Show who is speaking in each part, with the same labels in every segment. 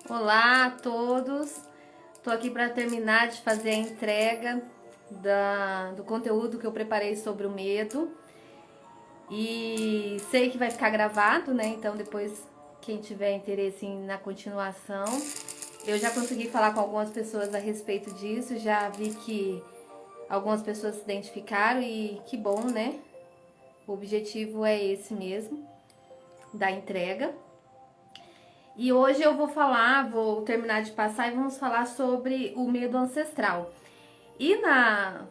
Speaker 1: Olá a todos, estou aqui para terminar de fazer a entrega do conteúdo que eu preparei sobre o medo e sei que vai ficar gravado, né? Então depois quem tiver interesse na continuação, eu já consegui falar com algumas pessoas a respeito disso, já vi que algumas pessoas se identificaram e que bom, né? O objetivo é esse mesmo, da entrega. E hoje eu vou terminar de passar e vamos falar sobre o medo ancestral. E na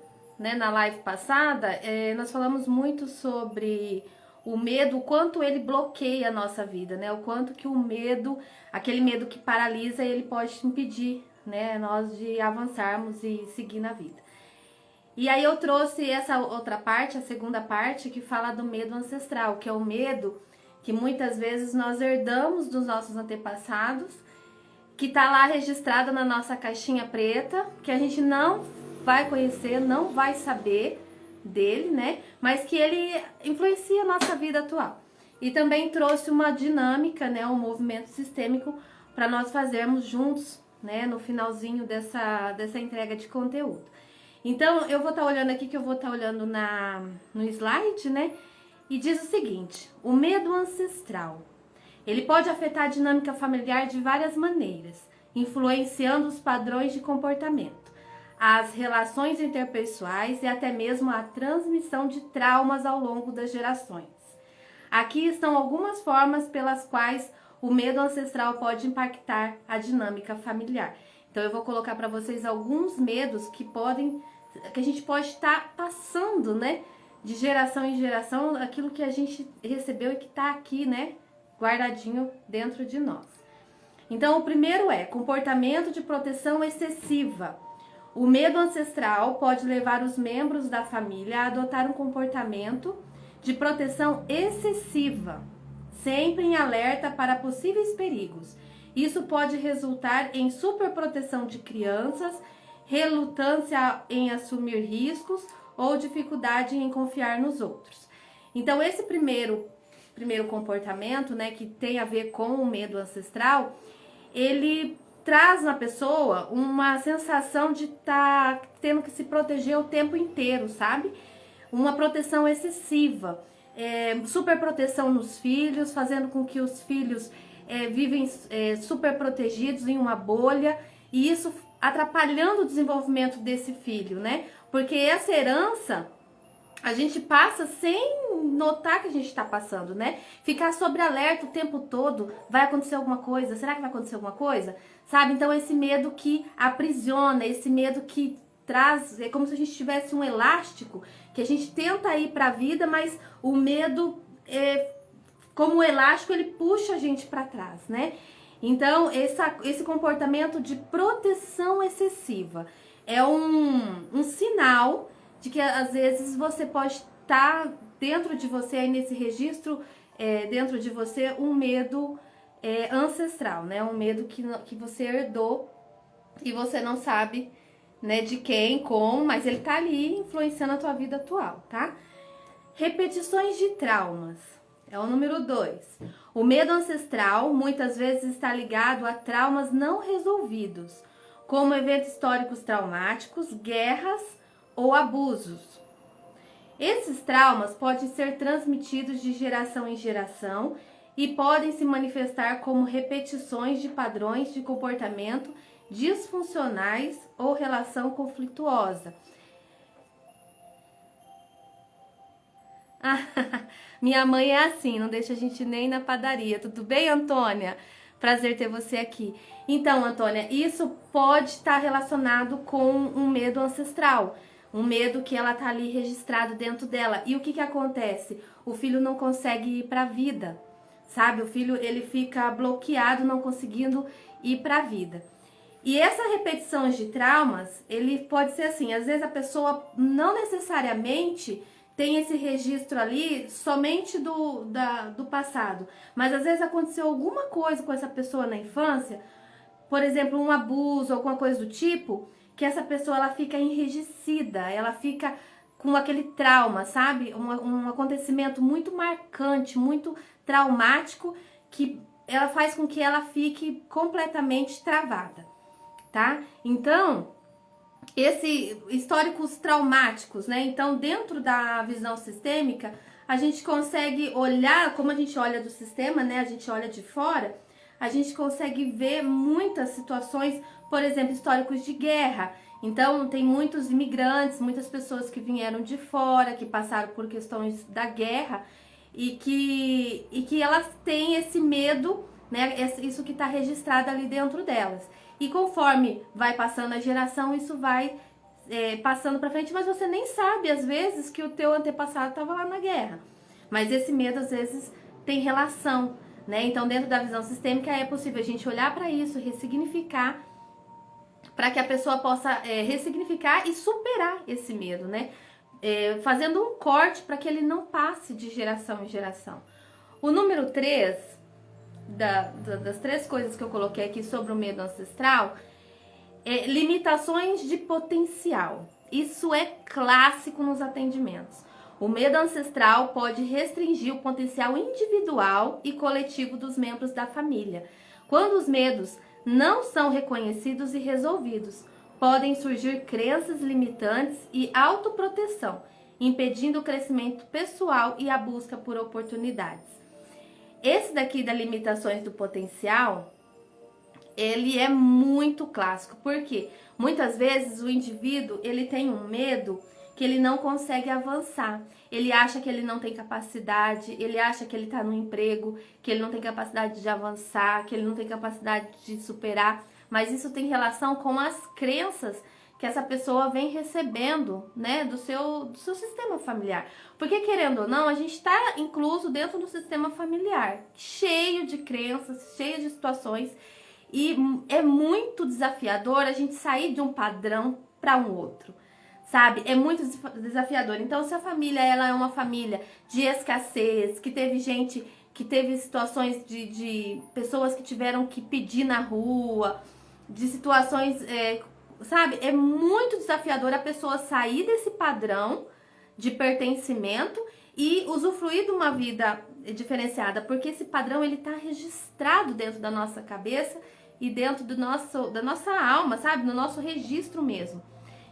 Speaker 1: live passada, nós falamos muito sobre o medo, o quanto ele bloqueia a nossa vida, né? O quanto que o medo, aquele medo que paralisa, ele pode impedir, né, nós de avançarmos e seguir na vida. E aí eu trouxe essa outra parte, a segunda parte, que fala do medo ancestral, que é o medo que muitas vezes nós herdamos dos nossos antepassados, que está lá registrado na nossa caixinha preta, que a gente não vai conhecer, não vai saber dele, né? Mas que ele influencia a nossa vida atual. E também trouxe uma dinâmica, né? Um movimento sistêmico para nós fazermos juntos, né? No finalzinho dessa entrega de conteúdo. Então, eu vou estar olhando aqui, que eu vou estar olhando no slide, né? E diz o seguinte: o medo ancestral. Ele pode afetar a dinâmica familiar de várias maneiras, influenciando os padrões de comportamento, as relações interpessoais e até mesmo a transmissão de traumas ao longo das gerações. Aqui estão algumas formas pelas quais o medo ancestral pode impactar a dinâmica familiar. Então eu vou colocar para vocês alguns medos que a gente pode estar passando, né? De geração em geração, aquilo que a gente recebeu e que está aqui, né, guardadinho dentro de nós. Então, o primeiro é comportamento de proteção excessiva. O medo ancestral pode levar os membros da família a adotar um comportamento de proteção excessiva, sempre em alerta para possíveis perigos. Isso pode resultar em superproteção de crianças, relutância em assumir riscos ou dificuldade em confiar nos outros. Então, esse primeiro comportamento, né, que tem a ver com o medo ancestral, ele traz na pessoa uma sensação de estar tendo que se proteger o tempo inteiro, sabe? Uma proteção excessiva, super proteção nos filhos, fazendo com que os filhos vivem super protegidos em uma bolha, e isso atrapalhando o desenvolvimento desse filho, né? Porque essa herança a gente passa sem notar que a gente está passando, né? Ficar sobre alerta o tempo todo, vai acontecer alguma coisa? Será que vai acontecer alguma coisa? Sabe? Então esse medo que aprisiona, esse medo que traz, é como se a gente tivesse um elástico, que a gente tenta ir para a vida, mas o medo, como o elástico, ele puxa a gente para trás, né? Então, esse comportamento de proteção excessiva é um sinal de que às vezes você pode estar dentro de você, aí nesse registro, dentro de você, um medo ancestral, né? Um medo que você herdou e você não sabe, né, de quem, como, mas ele tá ali influenciando a tua vida atual, tá? Repetições de traumas. É o número 2. O medo ancestral muitas vezes está ligado a traumas não resolvidos, como eventos históricos traumáticos, guerras ou abusos. Esses traumas podem ser transmitidos de geração em geração e podem se manifestar como repetições de padrões de comportamento disfuncionais ou relação conflituosa. Minha mãe é assim, não deixa a gente nem na padaria. Tudo bem, Antônia? Prazer ter você aqui. Então, Antônia, isso pode estar relacionado com um medo ancestral. Um medo que ela tá ali registrado dentro dela. E o que acontece? O filho não consegue ir para a vida, sabe? O filho, ele fica bloqueado, não conseguindo ir para a vida. E essa repetição de traumas, ele pode ser assim, às vezes a pessoa não necessariamente tem esse registro ali somente do passado, mas às vezes aconteceu alguma coisa com essa pessoa na infância, por exemplo, um abuso, alguma coisa do tipo, que essa pessoa ela fica enrijecida, ela fica com aquele trauma, sabe? Um acontecimento muito marcante, muito traumático, que ela faz com que ela fique completamente travada, tá? Então, históricos traumáticos, né? Então, dentro da visão sistêmica, a gente consegue olhar, como a gente olha do sistema, né? A gente olha de fora, a gente consegue ver muitas situações, por exemplo, históricos de guerra. Então, tem muitos imigrantes, muitas pessoas que vieram de fora, que passaram por questões da guerra e que elas têm esse medo, né? Isso que está registrado ali dentro delas. E conforme vai passando a geração, isso vai passando para frente, mas você nem sabe, às vezes, que o teu antepassado estava lá na guerra. Mas esse medo, às vezes, tem relação, né? Então, dentro da visão sistêmica, é possível a gente olhar para isso, ressignificar, para que a pessoa possa ressignificar e superar esse medo, né? Fazendo um corte para que ele não passe de geração em geração. O número 3, das 3 coisas que eu coloquei aqui sobre o medo ancestral, limitações de potencial. Isso é clássico nos atendimentos. O medo ancestral pode restringir o potencial individual e coletivo dos membros da família. Quando os medos não são reconhecidos e resolvidos, podem surgir crenças limitantes e autoproteção, impedindo o crescimento pessoal e a busca por oportunidades. Esse daqui das limitações do potencial, ele é muito clássico, porque muitas vezes o indivíduo ele tem um medo que ele não consegue avançar. Ele acha que ele não tem capacidade, ele acha que ele está no emprego, que ele não tem capacidade de avançar, que ele não tem capacidade de superar. Mas isso tem relação com as crenças que essa pessoa vem recebendo, né, do seu sistema familiar. Porque, querendo ou não, a gente está incluso dentro do sistema familiar, cheio de crenças, cheio de situações, e é muito desafiador a gente sair de um padrão para um outro, sabe? É muito desafiador. Então, se a família ela é uma família de escassez, que teve gente, que teve situações de pessoas que tiveram que pedir na rua, de situações, sabe? É muito desafiador a pessoa sair desse padrão de pertencimento e usufruir de uma vida diferenciada, porque esse padrão ele tá registrado dentro da nossa cabeça e dentro da nossa alma, sabe? No nosso registro mesmo.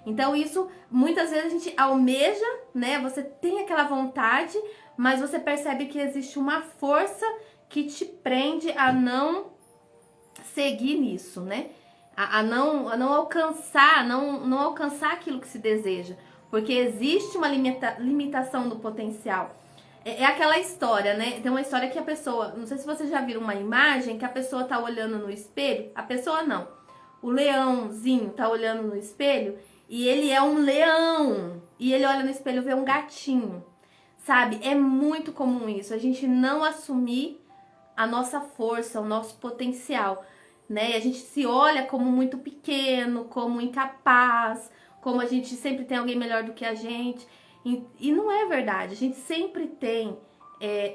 Speaker 1: Então isso, muitas vezes a gente almeja, né? Você tem aquela vontade, mas você percebe que existe uma força que te prende a não seguir nisso, né? A não alcançar, não alcançar aquilo que se deseja. Porque existe uma limitação do potencial. É aquela história, né? Tem uma história que a pessoa... Não sei se vocês já viram uma imagem que a pessoa tá olhando no espelho. A pessoa não. O leãozinho tá olhando no espelho e ele é um leão. E ele olha no espelho e vê um gatinho. Sabe? É muito comum isso. A gente não assumir a nossa força, o nosso potencial, né? E a gente se olha como muito pequeno, como incapaz, como a gente sempre tem alguém melhor do que a gente. E não é verdade, a gente sempre tem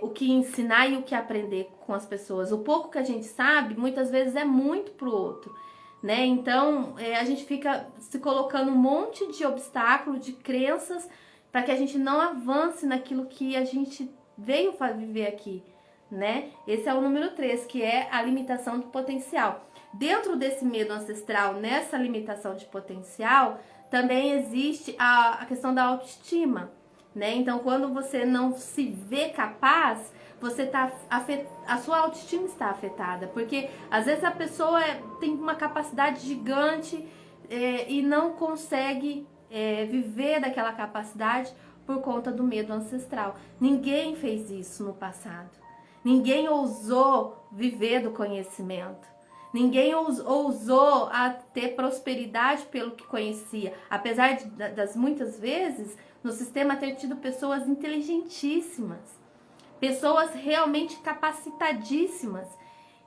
Speaker 1: o que ensinar e o que aprender com as pessoas. O pouco que a gente sabe, muitas vezes é muito pro outro, né? Então, a gente fica se colocando um monte de obstáculos, de crenças, para que a gente não avance naquilo que a gente veio viver aqui, né? Esse é o número 3, que é a limitação do potencial. Dentro desse medo ancestral, nessa limitação de potencial, também existe a questão da autoestima, né? Então, quando você não se vê capaz, a sua autoestima está afetada, porque às vezes a pessoa tem uma capacidade gigante e não consegue viver daquela capacidade por conta do medo ancestral. Ninguém fez isso no passado. Ninguém ousou viver do conhecimento. Ninguém ousou a ter prosperidade pelo que conhecia. Apesar das muitas vezes no sistema ter tido pessoas inteligentíssimas, pessoas realmente capacitadíssimas.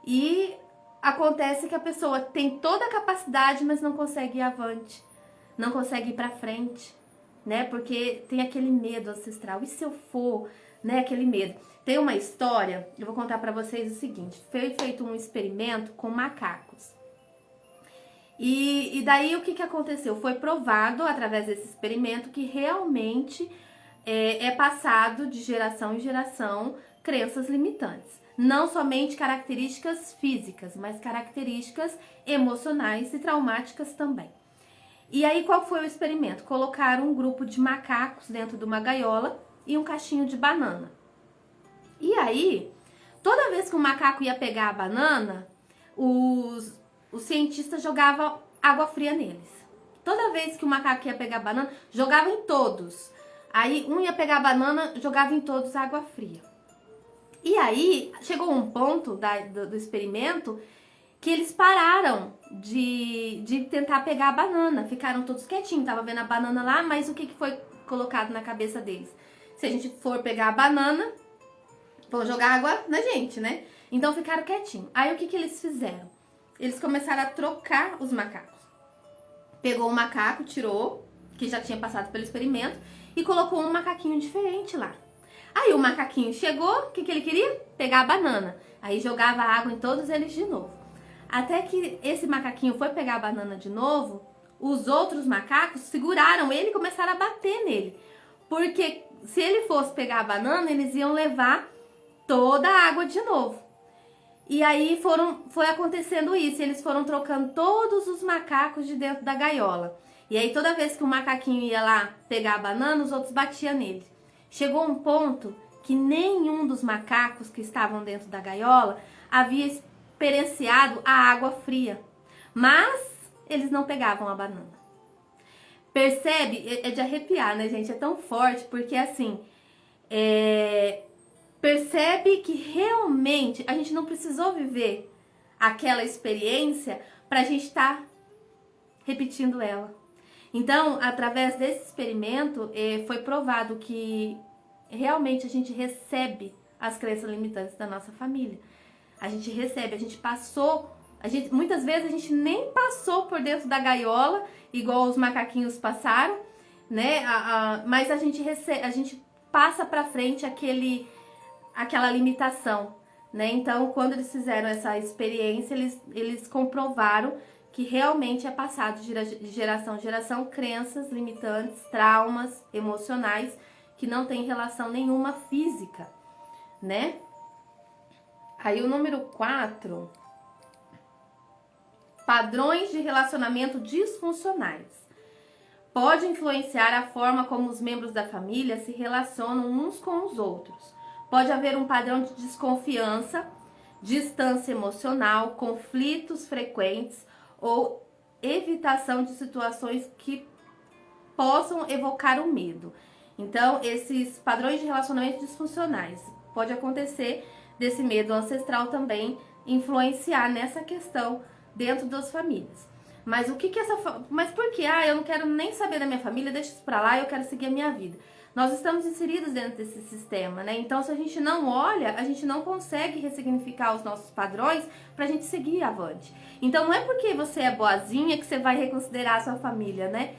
Speaker 1: E acontece que a pessoa tem toda a capacidade, mas não consegue ir avante, não consegue ir para frente, né? Porque tem aquele medo ancestral. E se eu for, né? Aquele medo. Tem uma história, eu vou contar para vocês o seguinte. Foi feito um experimento com macacos. E daí o que aconteceu? Foi provado através desse experimento que realmente é passado de geração em geração crenças limitantes. Não somente características físicas, mas características emocionais e traumáticas também. E aí, qual foi o experimento? Colocaram um grupo de macacos dentro de uma gaiola e um cachinho de banana. E aí, toda vez que o macaco ia pegar a banana, os cientistas jogavam água fria neles. Toda vez que o macaco ia pegar a banana, jogava em todos. Aí, um ia pegar a banana, jogava em todos água fria. E aí, chegou um ponto do experimento que eles pararam de tentar pegar a banana. Ficaram todos quietinhos, tava vendo a banana lá, mas o que foi colocado na cabeça deles? Se a gente for pegar a banana, vão jogar água na gente, né? Então ficaram quietinhos. Aí o que eles fizeram? Eles começaram a trocar os macacos. Pegou um macaco, tirou, que já tinha passado pelo experimento, e colocou um macaquinho diferente lá. Aí o macaquinho chegou, o que ele queria? Pegar a banana. Aí jogava água em todos eles de novo. Até que esse macaquinho foi pegar a banana de novo, os outros macacos seguraram ele e começaram a bater nele. Porque se ele fosse pegar a banana, eles iam levar toda a água de novo. E aí foi acontecendo isso, eles foram trocando todos os macacos de dentro da gaiola. E aí toda vez que o macaquinho ia lá pegar a banana, os outros batiam nele. Chegou um ponto que nenhum dos macacos que estavam dentro da gaiola havia experienciado a água fria. Mas eles não pegavam a banana. Percebe? É de arrepiar, né, gente? É tão forte, porque assim, percebe que realmente a gente não precisou viver aquela experiência pra gente estar repetindo ela. Então, através desse experimento, foi provado que realmente a gente recebe as crenças limitantes da nossa família. A gente recebe, a gente passou, muitas vezes a gente nem passou por dentro da gaiola, igual os macaquinhos passaram, né? Mas a gente passa pra frente aquela limitação, né? Então, quando eles fizeram essa experiência, eles comprovaram que realmente é passado de geração em geração crenças limitantes, traumas emocionais que não tem relação nenhuma física, né? Aí o número 4, padrões de relacionamento disfuncionais. Pode influenciar a forma como os membros da família se relacionam uns com os outros. Pode haver um padrão de desconfiança, distância emocional, conflitos frequentes ou evitação de situações que possam evocar o medo. Então, esses padrões de relacionamento disfuncionais pode acontecer desse medo ancestral também influenciar nessa questão dentro das famílias. Mas mas por que? Eu não quero nem saber da minha família, deixa isso pra lá, eu quero seguir a minha vida. Nós estamos inseridos dentro desse sistema, né? Então, se a gente não olha, a gente não consegue ressignificar os nossos padrões pra gente seguir avante. Então, não é porque você é boazinha que você vai reconsiderar a sua família, né?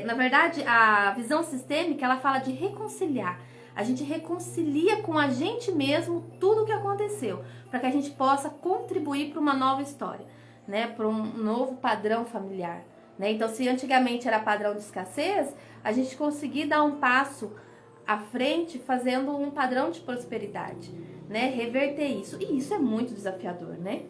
Speaker 1: Na verdade, a visão sistêmica, ela fala de reconciliar. A gente reconcilia com a gente mesmo tudo o que aconteceu, para que a gente possa contribuir para uma nova história, né? Para um novo padrão familiar, né? Então, se antigamente era padrão de escassez, a gente conseguir dar um passo à frente fazendo um padrão de prosperidade, né? Reverter isso. E isso é muito desafiador, né?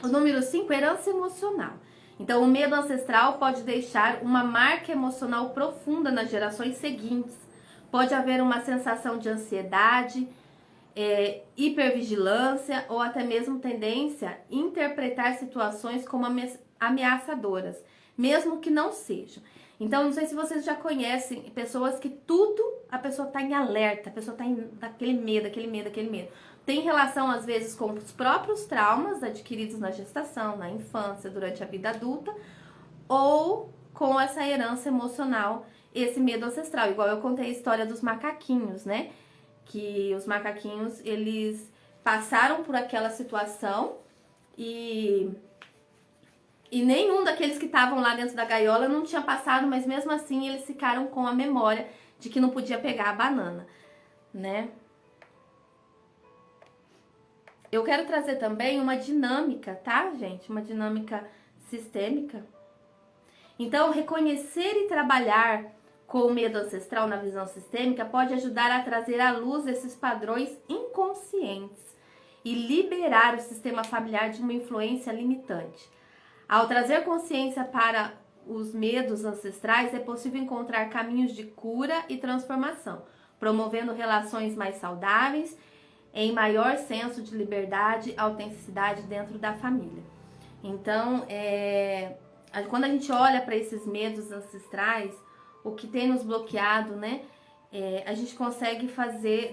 Speaker 1: O número 5, herança emocional. Então, o medo ancestral pode deixar uma marca emocional profunda nas gerações seguintes. Pode haver uma sensação de ansiedade, hipervigilância ou até mesmo tendência a interpretar situações como ameaçadoras, mesmo que não sejam. Então, não sei se vocês já conhecem pessoas que a pessoa está em alerta, a pessoa está daquele medo. Tem relação, às vezes, com os próprios traumas adquiridos na gestação, na infância, durante a vida adulta, ou com essa herança emocional, esse medo ancestral. Igual eu contei a história dos macaquinhos, né? Que os macaquinhos, eles passaram por aquela situação e nenhum daqueles que estavam lá dentro da gaiola não tinha passado, mas mesmo assim eles ficaram com a memória de que não podia pegar a banana, né? Eu quero trazer também uma dinâmica, tá, gente? Uma dinâmica sistêmica. Então, reconhecer e trabalhar com o medo ancestral na visão sistêmica pode ajudar a trazer à luz esses padrões inconscientes e liberar o sistema familiar de uma influência limitante. Ao trazer consciência para os medos ancestrais, é possível encontrar caminhos de cura e transformação, promovendo relações mais saudáveis, em maior senso de liberdade e autenticidade dentro da família. Então, quando a gente olha para esses medos ancestrais, o que tem nos bloqueado, né? A gente consegue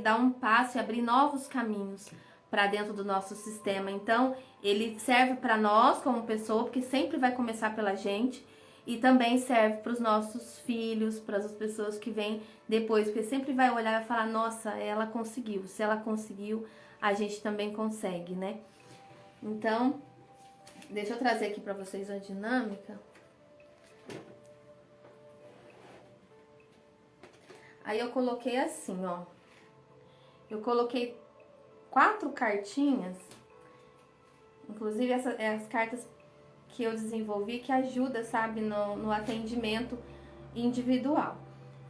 Speaker 1: dar um passo e abrir novos caminhos para dentro do nosso sistema. Então, ele serve para nós como pessoa, porque sempre vai começar pela gente, e também serve para os nossos filhos, para as pessoas que vêm depois, porque sempre vai olhar e falar, nossa, ela conseguiu. Se ela conseguiu, a gente também consegue, né? Então, deixa eu trazer aqui para vocês a dinâmica. Aí eu coloquei assim, ó. Eu coloquei 4 cartinhas. Inclusive, as cartas que eu desenvolvi que ajuda, sabe, no atendimento individual.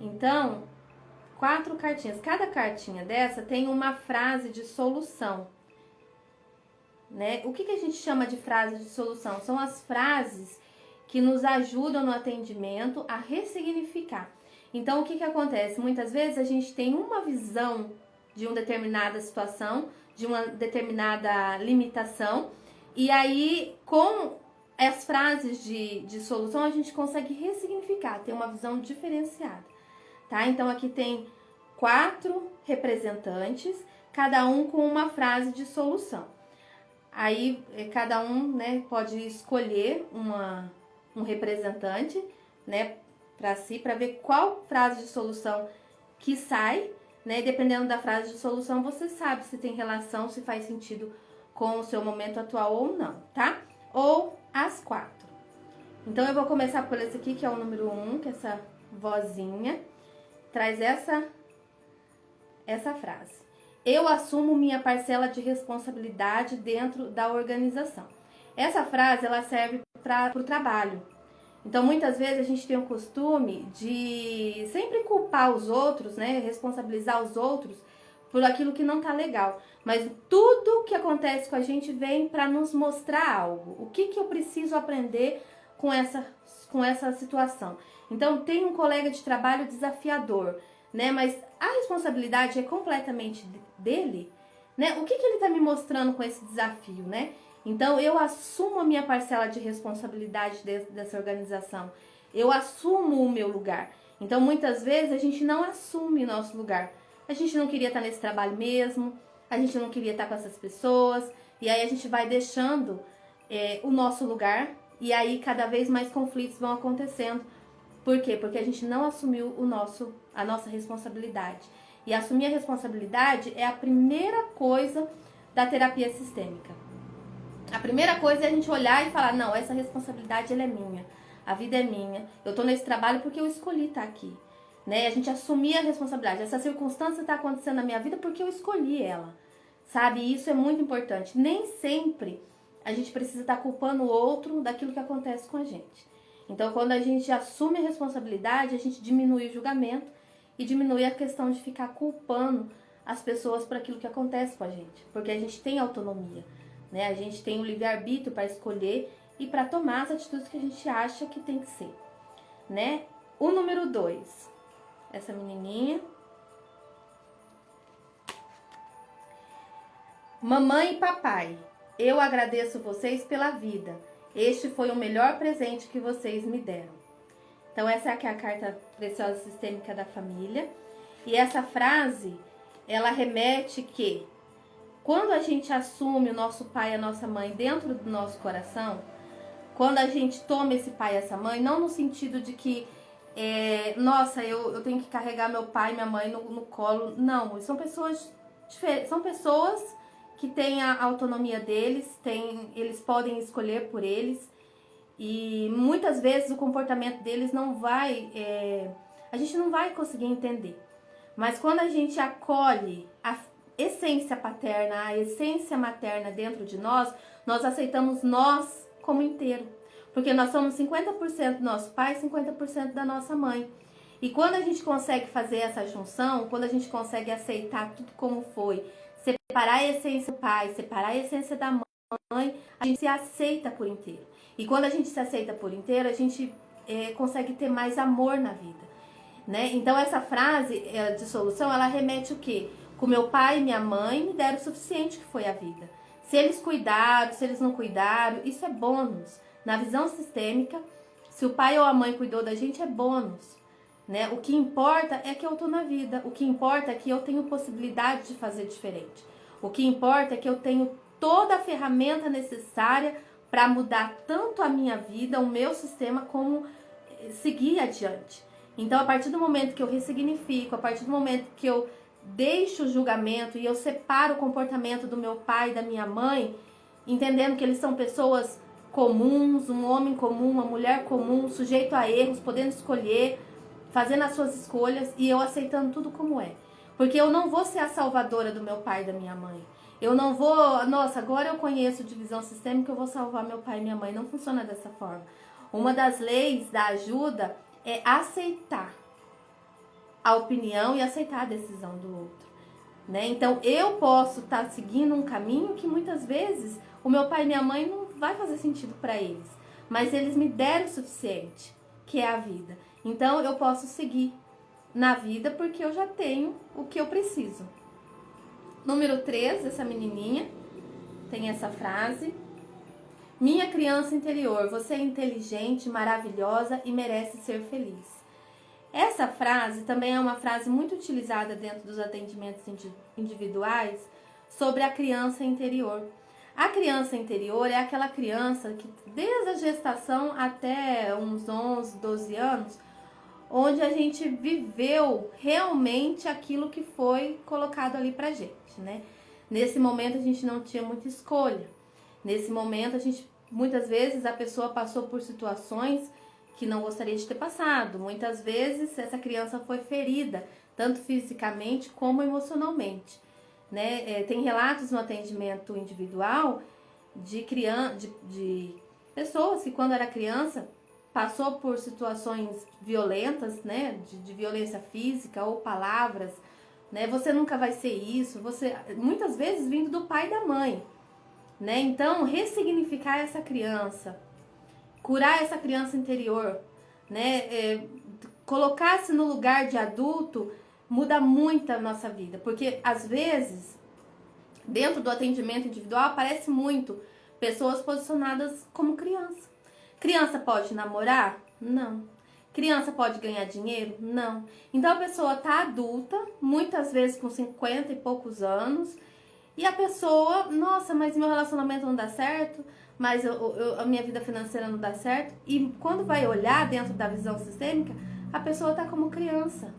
Speaker 1: Então, 4 cartinhas. Cada cartinha dessa tem uma frase de solução, né? O que a gente chama de frase de solução? São as frases que nos ajudam no atendimento a ressignificar. Então, o que acontece? Muitas vezes a gente tem uma visão de uma determinada situação, de uma determinada limitação, e aí, com as frases de solução, a gente consegue ressignificar, ter uma visão diferenciada, tá? Então, aqui tem 4 representantes, cada um com uma frase de solução. Aí, cada um, né, pode escolher um representante, né, para si, para ver qual frase de solução que sai, né? Dependendo da frase de solução, você sabe se tem relação, se faz sentido com o seu momento atual ou não, tá? Ou as 4. Então, eu vou começar por esse aqui, que é o número 1, que é essa vozinha. Traz essa frase. Eu assumo minha parcela de responsabilidade dentro da organização. Essa frase, ela serve para o trabalho. Então, muitas vezes a gente tem o costume de sempre culpar os outros, né? Responsabilizar os outros por aquilo que não tá legal. Mas tudo que acontece com a gente vem para nos mostrar algo. O que eu preciso aprender com essa situação? Então, tem um colega de trabalho desafiador, né? Mas a responsabilidade é completamente dele, né? O que ele tá me mostrando com esse desafio, né? Então, eu assumo a minha parcela de responsabilidade dessa organização. Eu assumo o meu lugar. Então, muitas vezes, a gente não assume o nosso lugar. A gente não queria estar nesse trabalho mesmo, a gente não queria estar com essas pessoas, e aí a gente vai deixando o nosso lugar, e aí cada vez mais conflitos vão acontecendo. Por quê? Porque a gente não assumiu a nossa responsabilidade. E assumir a responsabilidade é a primeira coisa da terapia sistêmica. A primeira coisa é a gente olhar e falar, não, essa responsabilidade ela é minha, a vida é minha, eu tô nesse trabalho porque eu escolhi estar aqui, né? A gente assumir a responsabilidade, essa circunstância tá acontecendo na minha vida porque eu escolhi ela, sabe? E isso é muito importante. Nem sempre a gente precisa estar culpando o outro daquilo que acontece com a gente. Então, quando a gente assume a responsabilidade, a gente diminui o julgamento e diminui a questão de ficar culpando as pessoas por aquilo que acontece com a gente, porque a gente tem autonomia. Né? A gente tem o livre-arbítrio para escolher e para tomar as atitudes que a gente acha que tem que ser, né? O número 2, essa menininha. Mamãe e papai, eu agradeço vocês pela vida. Este foi o melhor presente que vocês me deram. Então, essa aqui é a carta preciosa sistêmica da família. E essa frase, ela remete que quando a gente assume o nosso pai e a nossa mãe dentro do nosso coração, quando a gente toma esse pai e essa mãe, não no sentido de que, nossa, eu tenho que carregar meu pai e minha mãe no colo. Não, são pessoas diferentes, são pessoas que têm a autonomia deles, eles podem escolher por eles. E muitas vezes o comportamento deles não vai, a gente não vai conseguir entender. Mas quando a gente acolhe a essência paterna, a essência materna dentro de nós aceitamos nós como inteiro. Porque nós somos 50% do nosso pai e 50% da nossa mãe. E quando a gente consegue fazer essa junção, quando a gente consegue aceitar tudo como foi, separar a essência do pai, separar a essência da mãe, a gente se aceita por inteiro. E quando a gente se aceita por inteiro, a gente consegue ter mais amor na vida, né? Então essa frase de solução, ela remete o quê? Com meu pai e minha mãe me deram o suficiente, que foi a vida. Se eles cuidaram, se eles não cuidaram, isso é bônus. Na visão sistêmica, se o pai ou a mãe cuidou da gente, é bônus, né? O que importa é que eu tô na vida. O que importa é que eu tenho possibilidade de fazer diferente. O que importa é que eu tenho toda a ferramenta necessária para mudar tanto a minha vida, o meu sistema, como seguir adiante. Então, a partir do momento que eu ressignifico, a partir do momento que eu deixo o julgamento e eu separo o comportamento do meu pai e da minha mãe, entendendo que eles são pessoas comuns, um homem comum, uma mulher comum, sujeito a erros, podendo escolher, fazendo as suas escolhas, e eu aceitando tudo como é. Porque eu não vou ser a salvadora do meu pai e da minha mãe. Eu não vou, nossa, agora eu conheço divisão sistêmica, eu vou salvar meu pai e minha mãe. Não funciona dessa forma. Uma das leis da ajuda é aceitar a opinião e aceitar a decisão do outro, né? Então eu posso estar seguindo um caminho que muitas vezes o meu pai e minha mãe não vai fazer sentido para eles, mas eles me deram o suficiente, que é a vida. Então eu posso seguir na vida porque eu já tenho o que eu preciso. Número 3, essa menininha tem essa frase: minha criança interior, você é inteligente, maravilhosa e merece ser feliz. Essa frase também é uma frase muito utilizada dentro dos atendimentos individuais sobre a criança interior. A criança interior é aquela criança que desde a gestação até uns 11, 12 anos, onde a gente viveu realmente aquilo que foi colocado ali pra gente, né? Nesse momento a gente não tinha muita escolha. Nesse momento muitas vezes a pessoa passou por situações que não gostaria de ter passado. Muitas vezes essa criança foi ferida, tanto fisicamente como emocionalmente, né? Tem relatos no atendimento individual de pessoas que quando era criança passou por situações violentas, né? De violência física ou palavras, né? Você nunca vai ser isso. Você muitas vezes vindo do pai e da mãe, né? Então ressignificar essa criança, curar essa criança interior, né? Colocar-se no lugar de adulto muda muito a nossa vida, porque às vezes dentro do atendimento individual aparece muito pessoas posicionadas como criança. Criança pode namorar? Não. Criança pode ganhar dinheiro? Não. Então a pessoa tá adulta, muitas vezes com 50 e poucos anos, e a pessoa, nossa, mas meu relacionamento não dá certo, mas a minha vida financeira não dá certo. E quando vai olhar dentro da visão sistêmica, a pessoa tá como criança.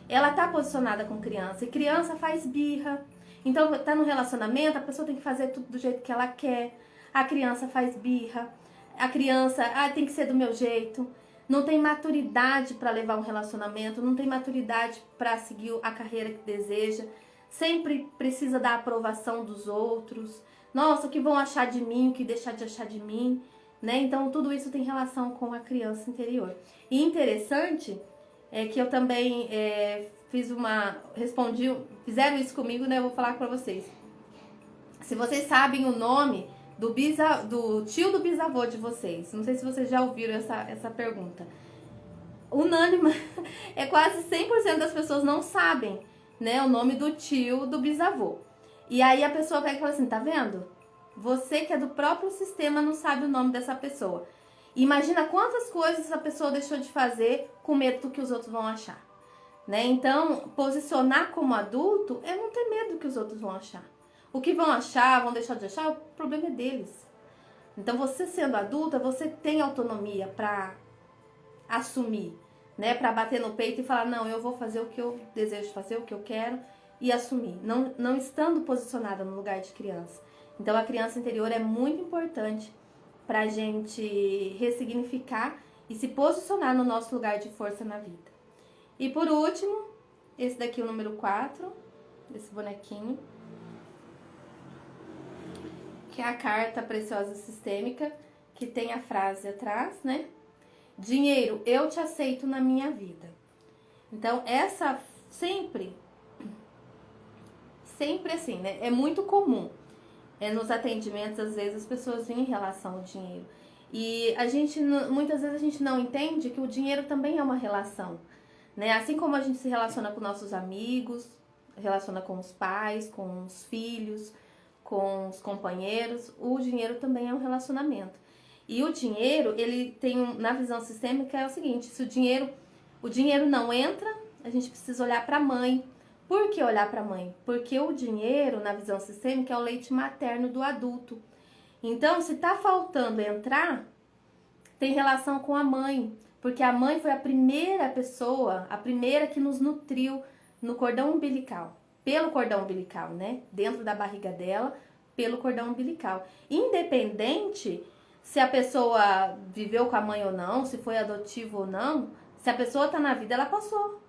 Speaker 1: Ela tá posicionada como criança, e criança faz birra. Então tá no relacionamento, a pessoa tem que fazer tudo do jeito que ela quer. A criança faz birra. A criança, tem que ser do meu jeito. Não tem maturidade para levar um relacionamento, não tem maturidade para seguir a carreira que deseja. Sempre precisa da aprovação dos outros. Nossa, o que vão achar de mim, o que deixar de achar de mim, né? Então tudo isso tem relação com a criança interior. E interessante é que eu também fizeram isso comigo, né? Eu vou falar pra vocês. Se vocês sabem o nome do tio do bisavô de vocês, não sei se vocês já ouviram essa pergunta. Unânime, quase 100% das pessoas não sabem, né, o nome do tio do bisavô. E aí a pessoa pega e fala assim, tá vendo? Você que é do próprio sistema não sabe o nome dessa pessoa. Imagina quantas coisas essa pessoa deixou de fazer com medo do que os outros vão achar, né? Então, posicionar como adulto é não ter medo do que os outros vão achar. O que vão achar, vão deixar de achar, o problema é deles. Então, você sendo adulta, você tem autonomia para assumir, né? Para bater no peito e falar, não, eu vou fazer o que eu desejo fazer, o que eu quero, e assumir. Não estando posicionada no lugar de criança. Então, a criança interior é muito importante para a gente ressignificar e se posicionar no nosso lugar de força na vida. E por último, esse daqui é o número 4, esse bonequinho, que é a carta preciosa sistêmica, que tem a frase atrás, né? Dinheiro, eu te aceito na minha vida. Então, essa sempre assim, né? É muito comum. Nos atendimentos, às vezes, as pessoas vêm em relação ao dinheiro. E a gente, muitas vezes, a gente não entende que o dinheiro também é uma relação, né? Assim como a gente se relaciona com nossos amigos, relaciona com os pais, com os filhos, com os companheiros, o dinheiro também é um relacionamento. E o dinheiro, ele tem, na visão sistêmica, é o seguinte, se o dinheiro não entra, a gente precisa olhar para a mãe. Por que olhar para a mãe? Porque o dinheiro, na visão sistêmica, é o leite materno do adulto. Então, se tá faltando entrar, tem relação com a mãe, porque a mãe foi a primeira pessoa, a primeira que nos nutriu no cordão umbilical, pelo cordão umbilical, né? Dentro da barriga dela, pelo cordão umbilical. Independente se a pessoa viveu com a mãe ou não, se foi adotivo ou não, se a pessoa tá na vida, ela passou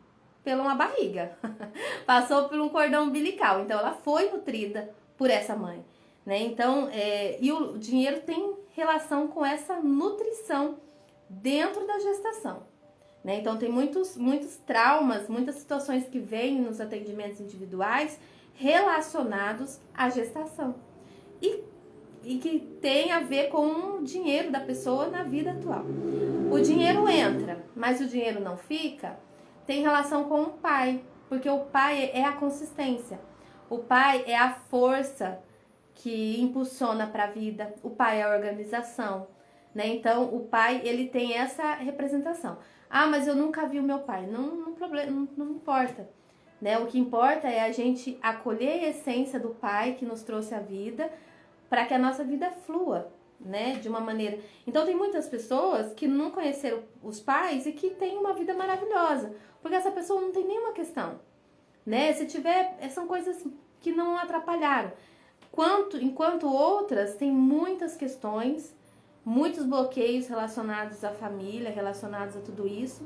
Speaker 1: pela uma barriga, passou por um cordão umbilical, então ela foi nutrida por essa mãe, né? Então, e o dinheiro tem relação com essa nutrição dentro da gestação, né? Então tem muitos traumas, muitas situações que vêm nos atendimentos individuais relacionados à gestação e que tem a ver com o dinheiro da pessoa na vida atual. O dinheiro entra, mas o dinheiro não fica, tem relação com o pai, porque o pai é a consistência, o pai é a força que impulsiona para a vida, o pai é a organização, né? Então o pai, ele tem essa representação. Ah, mas eu nunca vi o meu pai. Não importa, né? O que importa é a gente acolher a essência do pai que nos trouxe a vida, para que a nossa vida flua, né? De uma maneira. Então tem muitas pessoas que não conheceram os pais e que têm uma vida maravilhosa, porque essa pessoa não tem nenhuma questão, né? Se tiver, são coisas que não atrapalharam. Enquanto outras têm muitas questões, muitos bloqueios relacionados à família, relacionados a tudo isso,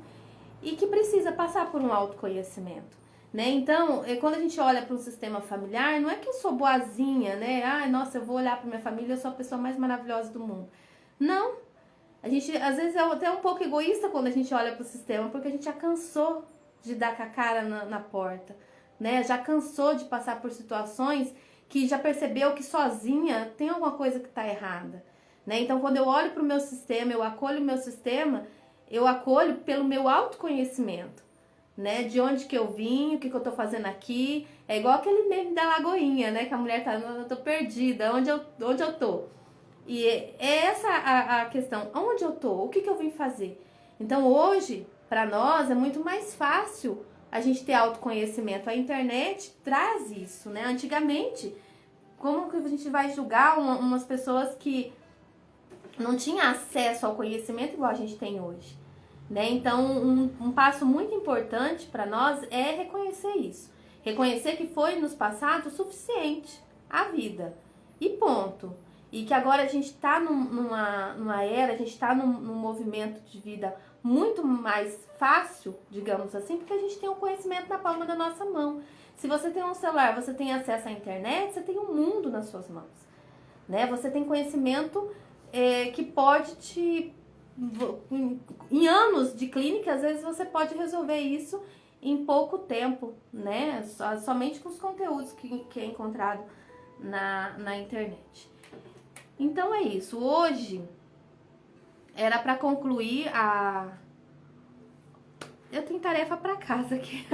Speaker 1: e que precisa passar por um autoconhecimento, né? Então, quando a gente olha para um sistema familiar, não é que eu sou boazinha, né? Ai, nossa, eu vou olhar para minha família, eu sou a pessoa mais maravilhosa do mundo. Não. A gente, às vezes, é até um pouco egoísta quando a gente olha para o sistema, porque a gente já cansou de dar com a cara na porta, né? Já cansou de passar por situações que já percebeu que sozinha tem alguma coisa que está errada, né? Então, quando eu olho para o meu sistema, eu acolho o meu sistema, eu acolho pelo meu autoconhecimento, né? De onde que eu vim, o que que eu tô fazendo aqui. É igual aquele meme da Lagoinha, né? Que a mulher tá, eu tô perdida, onde eu tô? E é essa a questão, onde eu tô? O que que eu vim fazer? Então, hoje, para nós, é muito mais fácil a gente ter autoconhecimento. A internet traz isso, né? Antigamente, como que a gente vai julgar umas pessoas que não tinham acesso ao conhecimento igual a gente tem hoje, né? Então, um passo muito importante para nós é reconhecer isso. Reconhecer que foi nos passado o suficiente, a vida, e ponto. E que agora a gente está numa era, a gente está num movimento de vida muito mais fácil, digamos assim, porque a gente tem o conhecimento na palma da nossa mão. Se você tem um celular, você tem acesso à internet, você tem um mundo nas suas mãos, né? Você tem conhecimento que pode te... Em anos de clínica, às vezes você pode resolver isso em pouco tempo, né? Somente com os conteúdos que é encontrado na internet. Então é isso. Hoje era para concluir a... Eu tenho tarefa para casa aqui.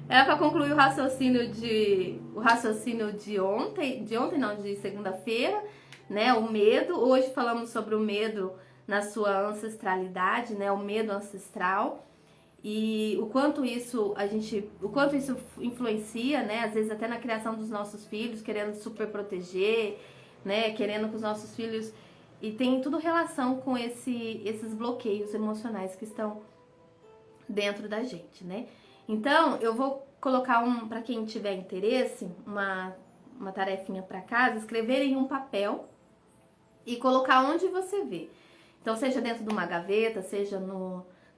Speaker 1: Era para concluir o raciocínio de ontem, de segunda-feira, né? O medo. Hoje falamos sobre o medo na sua ancestralidade, né? O medo ancestral. E o quanto isso influencia, né? Às vezes até na criação dos nossos filhos, querendo super proteger, né? Querendo que os nossos filhos... E tem tudo relação com esses bloqueios emocionais que estão dentro da gente, né? Então, eu vou colocar para quem tiver interesse, uma tarefinha para casa, escrever em um papel e colocar onde você vê. Então, seja dentro de uma gaveta, seja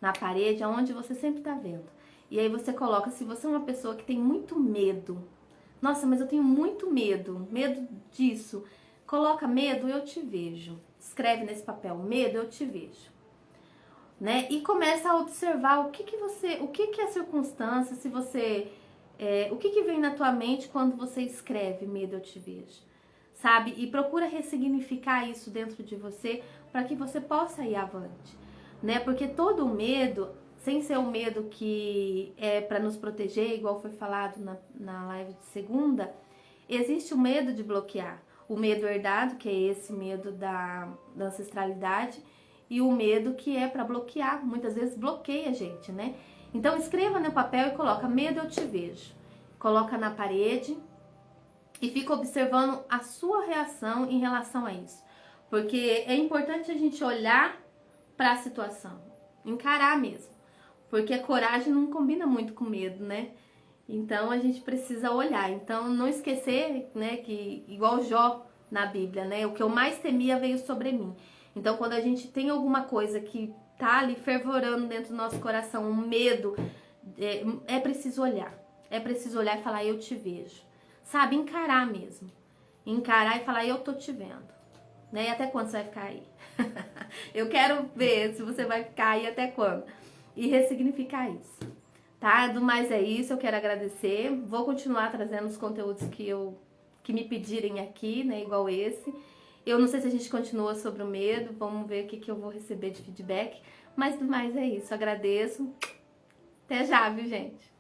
Speaker 1: na parede, aonde você sempre tá vendo. E aí você coloca, se você é uma pessoa que tem muito medo, nossa, mas eu tenho muito medo disso, coloca medo, eu te vejo. Escreve nesse papel, medo, eu te vejo. né? E começa a observar o que é a circunstância, se você, o que vem na tua mente quando você escreve medo eu te vejo, sabe? E procura ressignificar isso dentro de você para que você possa ir avante, né? Porque todo medo, sem ser o medo que é para nos proteger, igual foi falado na live de segunda, existe o medo de bloquear. O medo herdado, que é esse medo da ancestralidade, e o medo que é para bloquear, muitas vezes bloqueia a gente, né? Então escreva no papel e coloca medo eu te vejo. Coloca na parede e fica observando a sua reação em relação a isso. Porque é importante a gente olhar para a situação, encarar mesmo. Porque a coragem não combina muito com medo, né? Então a gente precisa olhar. Então não esquecer, né, que igual Jó na Bíblia, né? O que eu mais temia veio sobre mim. Então quando a gente tem alguma coisa que tá ali fervorando dentro do nosso coração, um medo, é preciso olhar. É preciso olhar e falar, eu te vejo. Sabe, encarar mesmo. Encarar e falar, eu tô te vendo. Né? E até quando você vai ficar aí? Eu quero ver se você vai ficar aí até quando. E ressignificar isso. Tá? Do mais é isso, eu quero agradecer. Vou continuar trazendo os conteúdos que me pedirem aqui, né? Igual esse. Eu não sei se a gente continua sobre o medo, vamos ver o que eu vou receber de feedback. Mas do mais é isso, agradeço. Até já, viu, gente?